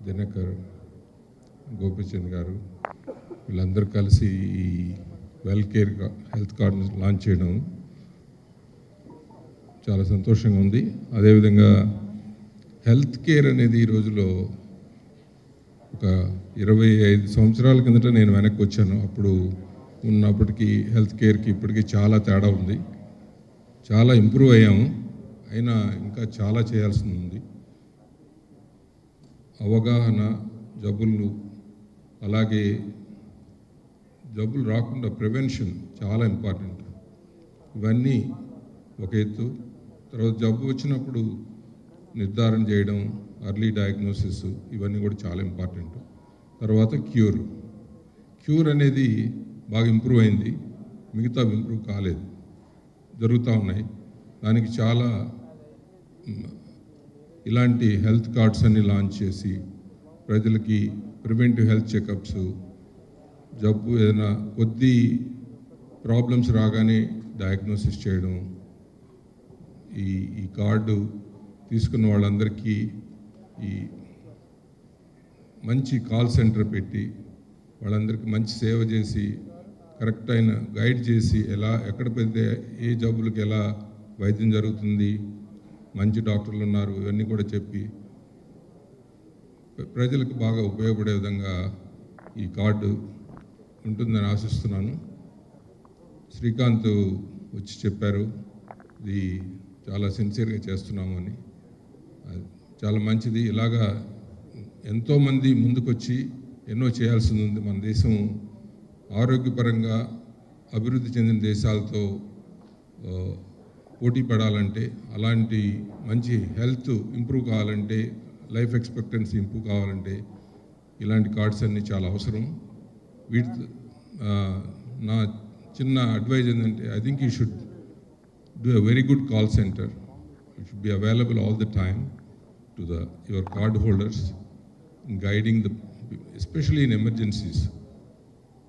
దినకర్, గోపిచంద్ గారు వీళ్ళందరూ కలిసి ఈ వెల్కేర్ హెల్త్ కార్డుని లాంచ్ చేయడం చాలా సంతోషంగా ఉంది. అదేవిధంగా హెల్త్ కేర్ అనేది ఈ రోజులో ఒక 25 సంవత్సరాల కిందట నేను వెనక్కి వచ్చాను. అప్పుడు ఉన్నప్పటికీ హెల్త్ కేర్కి ఇప్పటికీ చాలా తేడా ఉంది. చాలా ఇంప్రూవ్ అయ్యాము, అయినా ఇంకా చాలా చేయాల్సి ఉంది. అవగాహన, జబ్బులు, అలాగే జబ్బులు రాకుండా ప్రివెన్షన్ చాలా ఇంపార్టెంట్. ఇవన్నీ ఒక ఎత్తు. తర్వాత జబ్బు వచ్చినప్పుడు నిర్ధారణ చేయడం, అర్లీ డయాగ్నోసిస్, ఇవన్నీ కూడా చాలా ఇంపార్టెంట్. తర్వాత క్యూర్ అనేది బాగా ఇంప్రూవ్ అయింది, మిగతా ఇంప్రూవ్ కాలేదు, జరుగుతూ ఉన్నాయి. దానికి చాలా ఇలాంటి హెల్త్ కార్డ్స్ అన్ని లాంచ్ చేసి ప్రజలకి ప్రివెంటివ్ హెల్త్ చెకప్స్, జబ్బు ఏదైనా కొద్ది ప్రాబ్లమ్స్ రాగానే డయాగ్నోసిస్ చేయడం, ఈ కార్డు తీసుకున్న వాళ్ళందరికీ ఈ మంచి కాల్ సెంటర్ పెట్టి వాళ్ళందరికీ మంచి సేవ చేసి కరెక్ట్ అయిన గైడ్ చేసి ఎక్కడ పెడితే ఏ జబ్బులకి ఎలా వైద్యం జరుగుతుంది, మంచి డాక్టర్లు ఉన్నారు, ఇవన్నీ కూడా చెప్పి ప్రజలకు బాగా ఉపయోగపడే విధంగా ఈ కార్డు ఉంటుందని ఆశిస్తున్నాను. శ్రీకాంత్ వచ్చి చెప్పారు ఇది చాలా సిన్సియర్గా చేస్తున్నాము అని. చాలా మంచిది. ఇలాగా ఎంతోమంది ముందుకొచ్చి ఎన్నో చేయాల్సింది ఉంది. మన దేశం ఆరోగ్యపరంగా అభివృద్ధి చెందిన దేశాలతో పోటీ పడాలంటే, అలాంటి మంచి హెల్త్ ఇంప్రూవ్ కావాలంటే, లైఫ్ ఎక్స్పెక్టెన్సీ ఇంప్రూవ్ కావాలంటే ఇలాంటి కార్డ్స్ అన్నీ చాలా అవసరం. వీటి నా చిన్న అడ్వైజ్ ఏంటంటే, I think you should do a very good call center. It should be available all the time to your card holders in guiding especially in emergencies.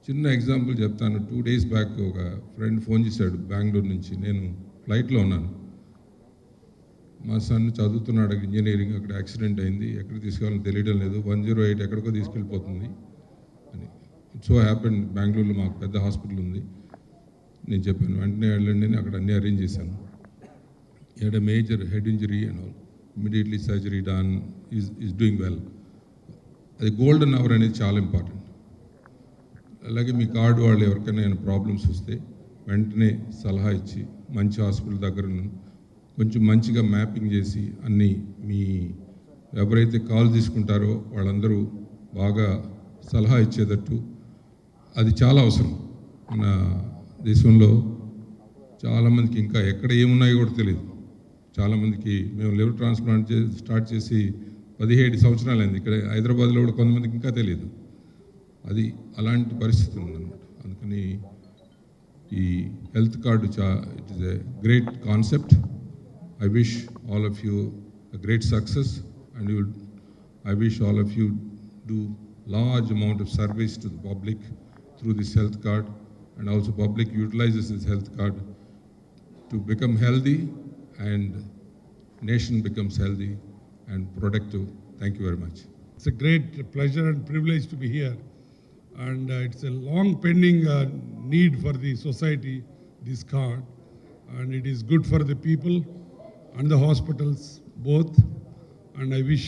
చిన్న ఎగ్జాంపుల్ చెప్తాను. 2 days బ్యాక్ ఒక ఫ్రెండ్ ఫోన్ చేశాడు బెంగళూరు నుంచి. నేను ఫ్లైట్లో ఉన్నాను. మా sun చదువుతున్నాడు ఇంజనీరింగ్, అక్కడ యాక్సిడెంట్ అయింది, ఎక్కడ తీసుకెళ్ళాలో తెలియడం లేదు, 108 ఎక్కడికో తీసుకెళ్ళిపోతుంది అని. ఇట్స్ సో హ్యాపెన్ బెంగళూరులో మాకు పెద్ద హాస్పిటల్ ఉంది. నేను చెప్పాను వెంటనే వెళ్ళండి అని, అక్కడ అన్నీ అరేంజ్ చేశాను. he had a major head injury and all, immediately surgery done, is doing well. అది గోల్డెన్ అవర్ అనేది చాలా ఇంపార్టెంట్. అలాగే మీ కార్డు వాళ్ళు ఎవరికైనా ప్రాబ్లమ్స్ వస్తే వెంటనే సలహా ఇచ్చి మంచి హాస్పిటల్ దగ్గర కొంచెం మంచిగా మ్యాపింగ్ చేసి అన్నీ మీ ఎవరైతే కాల్ తీసుకుంటారో వాళ్ళందరూ బాగా సలహా ఇచ్చేటట్టు, అది చాలా అవసరం. మన దేశంలో చాలామందికి ఇంకా ఎక్కడ ఏమున్నాయో కూడా తెలియదు. చాలామందికి మేము లివర్ ట్రాన్స్ప్లాంట్ స్టార్ట్ చేసి 17 సంవత్సరాలు అయింది. ఇక్కడ హైదరాబాద్లో కూడా కొంతమందికి ఇంకా తెలియదు. అది అలాంటి పరిస్థితి ఉందన్నమాట. అందుకని ఈ health card it is a great concept. I wish all of you a great success, and I wish all of you do large amount of service to the public through this health card, and also public utilizes this health card to become healthy and nation becomes healthy and productive. Thank you very much. It's a great pleasure and privilege to be here, and it's a long pending need for the society, this card, and it is good for the people and the hospitals both, and I wish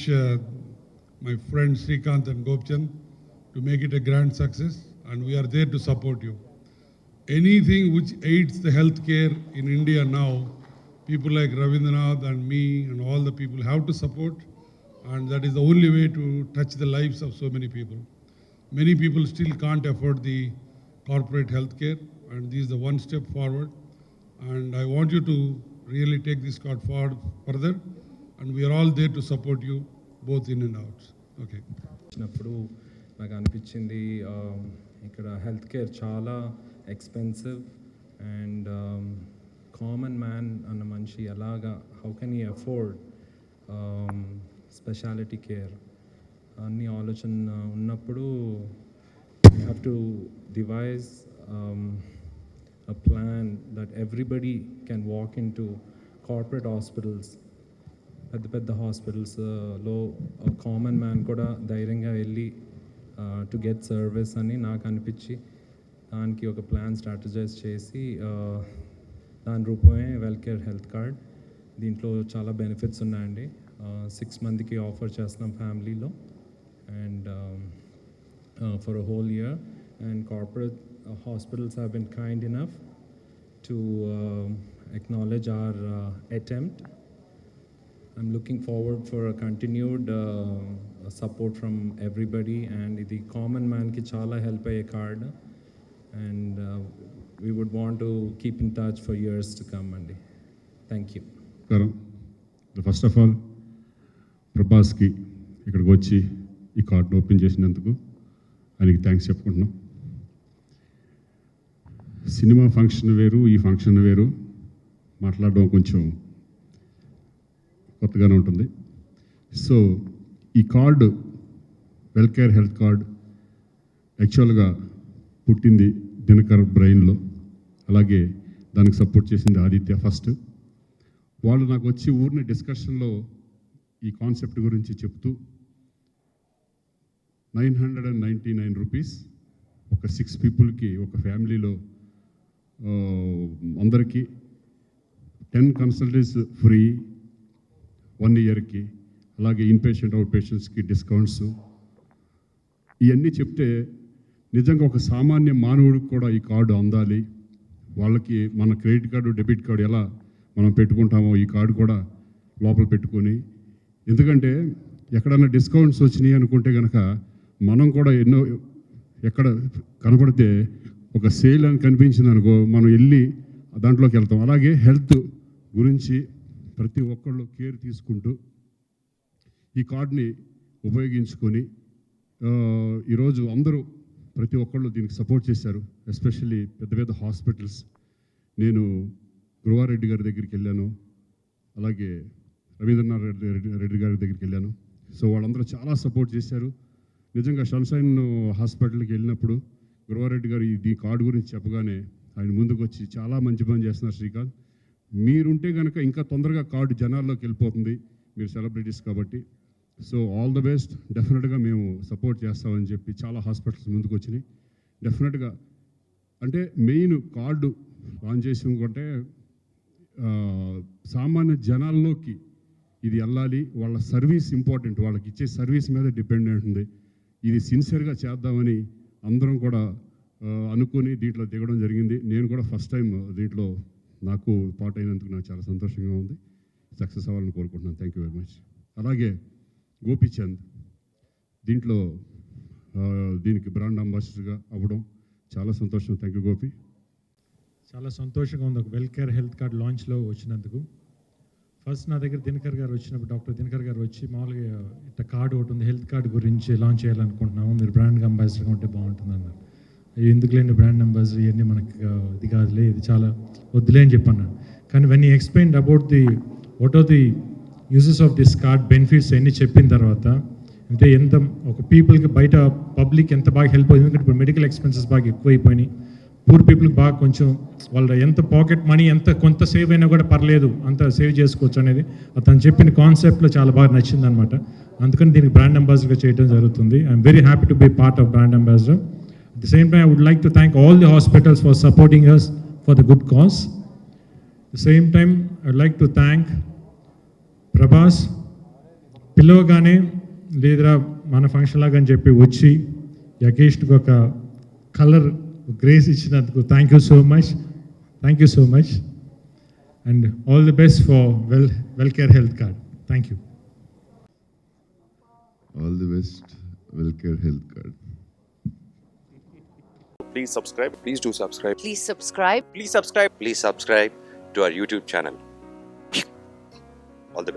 my friends Srikanth and Gopchand to make it a grand success, and we are there to support you. Anything which aids the healthcare in India now, people like Ravindranath and me and all the people have to support, and that is the only way to touch the lives of so many people. Many people still can't afford the corporate healthcare, and this is the one step forward, and I want you to really take this card forward further, and we are all there to support you both in and out. Okay. చిన్నప్పుడు నాకు అనిపించింది ఇక్కడ health care చాలా expensive, and common man అన్న మనిషి అలాగా how can you afford speciality care అన్ని ఆలోచన ఉన్నప్పుడు you have to device a plan that everybody can walk into corporate hospitals పెద్ద పెద్ద హాస్పిటల్స్లో కామన్ మ్యాన్ కూడా ధైర్యంగా వెళ్ళి టు గెట్ సర్వీస్ అని నాకు అనిపించి దానికి ఒక ప్లాన్ స్ట్రాటజైజ్ చేసి దాని రూపమే వెల్కేర్ హెల్త్ కార్డ్. దీంట్లో చాలా బెనిఫిట్స్ ఉన్నాయండి. 6 మందికి ఆఫర్ చేస్తున్నాం ఫ్యామిలీలో and for a whole year. And corporate hospitals have been kind enough to acknowledge our attempt. I'm looking forward for a continued support from everybody, and the common man ki chala help aye card, and we would want to keep in touch for years to come andi. Thank you. First of all ప్రభాస్కి ఇక్కడికి వచ్చి ఈ కార్డును open చేసినందుకు ఆయనకి thanks చెప్పుకుంటున్నాం. Cinema function వేరు, ఈ ఫంక్షన్ వేరు, మాట్లాడడం కొంచెం కొత్తగానే ఉంటుంది. సో ఈ కార్డు వెల్కేర్ హెల్త్ కార్డ్ యాక్చువల్గా పుట్టింది దినకర్ బ్రెయిన్లో, అలాగే దానికి సపోర్ట్ చేసింది ఆదిత్య ఫస్ట్. వాళ్ళు నాకు వచ్చి ఊరిని డిస్కషన్లో ఈ కాన్సెప్ట్ గురించి చెప్తూ 999 రూపీస్ ఒక 6 పీపుల్కి, ఒక ఫ్యామిలీలో అందరికీ 10 కన్సల్టెంట్స్ ఫ్రీ 1 ఇయర్కి, అలాగే ఇన్పేషెంట్ అవుట్ పేషెంట్స్కి డిస్కౌంట్స్, ఇవన్నీ చెప్తే నిజంగా ఒక సామాన్య మానవుడికి కూడా ఈ కార్డు అందాలి. వాళ్ళకి మన క్రెడిట్ కార్డు, డెబిట్ కార్డు ఎలా మనం పెట్టుకుంటామో ఈ కార్డు కూడా లోపల పెట్టుకొని, ఎందుకంటే ఎక్కడన్నా డిస్కౌంట్స్ వచ్చినాయి అనుకుంటే కనుక మనం కూడా ఎన్నో ఎక్కడ కనపడితే ఒక సేల్ అని కనిపించింది అనుకో, మనం వెళ్ళి దాంట్లోకి వెళ్తాం. అలాగే హెల్త్ గురించి ప్రతి ఒక్కళ్ళు కేర్ తీసుకుంటూ ఈ కార్డుని ఉపయోగించుకొని ఈరోజు అందరూ ప్రతి ఒక్కళ్ళు దీనికి సపోర్ట్ చేశారు. ఎస్పెషల్లీ పెద్ద పెద్ద హాస్పిటల్స్. నేను గురువారెడ్డి గారి దగ్గరికి వెళ్ళాను, అలాగే రవీంద్రనాథ్ రెడ్డి గారి దగ్గరికి వెళ్ళాను. సో వాళ్ళందరూ చాలా సపోర్ట్ చేశారు. నిజంగా సన్షైన్ హాస్పిటల్కి వెళ్ళినప్పుడు గురువారెడ్డి గారు ఈ కార్డు గురించి చెప్పగానే ఆయన ముందుకు వచ్చి చాలా మంచి పని చేస్తున్నారు శ్రీకాంత్, మీరుంటే కనుక ఇంకా తొందరగా కార్డు జనాల్లోకి వెళ్ళిపోతుంది, మీరు సెలబ్రిటీస్ కాబట్టి, సో ఆల్ ద బెస్ట్, డెఫినెట్గా మేము సపోర్ట్ చేస్తామని చెప్పి చాలా హాస్పిటల్స్ ముందుకు వచ్చినాయి. డెఫినెట్గా అంటే మెయిన్ కార్డు లాంచ్ చేసి ఇంకొంటే సామాన్య జనాల్లోకి ఇది వెళ్ళాలి, వాళ్ళ సర్వీస్ ఇంపార్టెంట్, వాళ్ళకి ఇచ్చే సర్వీస్ మీద డిపెండెంట్ ఉంది. ఇది సిన్సియర్గా చేద్దామని అందరం కూడా అనుకుని దీంట్లో దిగడం జరిగింది. నేను కూడా ఫస్ట్ టైం దీంట్లో నాకు పార్ట్ అయినందుకు నాకు చాలా సంతోషంగా ఉంది. సక్సెస్ అవ్వాలని కోరుకుంటున్నాను. Thank you very much. అలాగే గోపీచంద్ దీంట్లో దీనికి బ్రాండ్ అంబాసిడర్గా అవ్వడం చాలా సంతోషం. Thank you Gopi. చాలా సంతోషంగా ఉంది ఒక వెల్కేర్ హెల్త్ కార్డ్ లాంచ్లో వచ్చినందుకు. ఫస్ట్ నా దగ్గర దినకర్ గారు వచ్చినప్పుడు, డాక్టర్ దినకర్ గారు వచ్చి మామూలుగా ఇట్లా కార్డు ఒకటి ఉంది, హెల్త్ కార్డు గురించి లాంచ్ చేయాలనుకుంటున్నాము, మీరు బ్రాండ్ అంబాసిడర్గా ఉంటే బాగుంటుంది అన్నారు. ఎందుకు లేని బ్రాండ్ అంబాసిడర్ ఇవన్నీ మనకి ఇది కాదులే, ఇది చాలా వద్దులే అని చెప్పన్నాను. కానీ when you explain about the what are the uses of this card, benefits అన్నీ చెప్పిన తర్వాత, అంటే ఎంత ఒక పీపుల్కి బయట పబ్లిక్ ఎంత బాగా హెల్ప్ అవుతుంది. ఎందుకంటే ఇప్పుడు మెడికల్ ఎక్స్పెన్సెస్ బాగా ఎక్కువైపోయినాయి. పూర్ పీపుల్కి బాగా కొంచెం వాళ్ళ ఎంత పాకెట్ మనీ ఎంత కొంత సేవ్ అయినా కూడా పర్లేదు, అంత సేవ్ చేసుకోవచ్చు అనేది అతను చెప్పిన కాన్సెప్ట్లో చాలా బాగా నచ్చింది అనమాట. అందుకని దీనికి బ్రాండ్ అంబాసిడర్గా చేయడం జరుగుతుంది. I'm very happy to be part of brand ambassador. At the same time I would like to thank all the hospitals for supporting us for the good cause. The same time I would like to thank Prabhas. పిలవగానే లేదురా మన function లాగా అని చెప్పి వచ్చి యకేష్కి ఒక colour grace ఇచ్చినందుకు thank you so much. Thank you so much and all the best for Wellcare health card. Thank you. All the best, Welcare Health Card. Please subscribe. Please do subscribe. Please subscribe. Please subscribe. Please subscribe to our YouTube channel.